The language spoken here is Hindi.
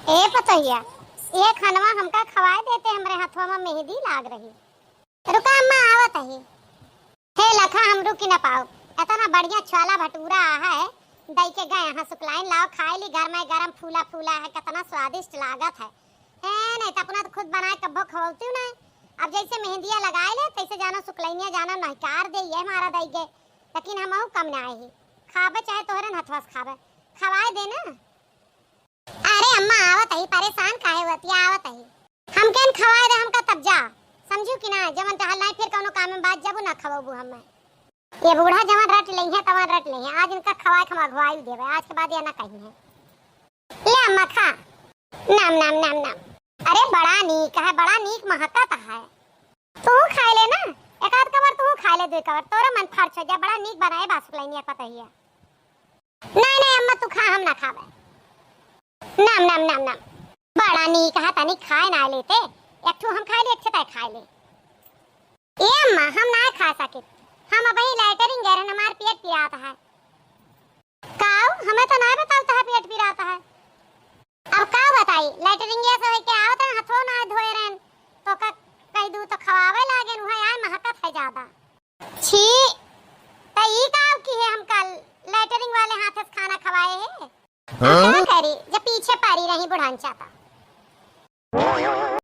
ए पतैया, ये खनवा हमका खवाए देते, हमरे हाथवा में मेहंदी लाग रही। रुका अम्मा आवत है। हे लखा हम रुक न पाओ, इतना बढ़िया छोला भटूरा है, दई के गए यहाँ सुकलाइन लाओ खाए ली, गरम गरम फूला फूला है, कितना स्वादिष्ट लागत है। नहीं तो अपना तो खुद बनाए कब्बो खवलती हूँ ना। अब जैसे मेहंदिया लगाए ले तैसे जाना सुकलाइनिया जाना नहकार दे ये हमारा दई गे, लेकिन हम कम ना आई खाबे चाहे तोहरे हथवा से खाबे, खवाए दे ना। अरे अम्मा आवत है, परेशान काहे होती आवत है, हम केन खवाए दे हमका तब जा समझू कि ना, जवन टहल नहीं फिर कोनो काम में बात जबू ना खवाबू हम। ये बूढ़ा जवन रट लई है तवन रट लई है, आज इनका खवाए खमा घवाई देवे, आज के बाद ये ना कहीं है। ले अम्मा खा, नाम नाम नाम नाम। अरे बड़ा नीक है, बड़ा नीक महकता है, तू खाए ले ना, एक आध कवर तू खा ले, दो कवर तोरा मन फर्च हो जा, बड़ा नीक बनाए बासुक लाइनिया पता ही है। नहीं नहीं अम्मा तू खा, हम ना खावे। नाम नाम नाम नाम, बड़ा नीक है, तनी खाए ना लेते, एक ठो हम खाए ले, एक छताए खाए ले। ए अम्मा हम ना खा सके, हम अबही लेटरिंग गए रहन, हमार पेट पिराता है। काऊ हमें तो ना बताता है पेट पिराता है, अब का बताई लेटरिंग ये सब के आवत है, हाथों ना धोए रहन तो का कह दू तो खवावे लागे वहां आए महकत है ज्यादा। छी तई काऊ की है, हम कल लेटरिंग वाले हाथ से खाना खवाए है। क्या करी जब पीछे पारी रही बुढ़ान चाहता।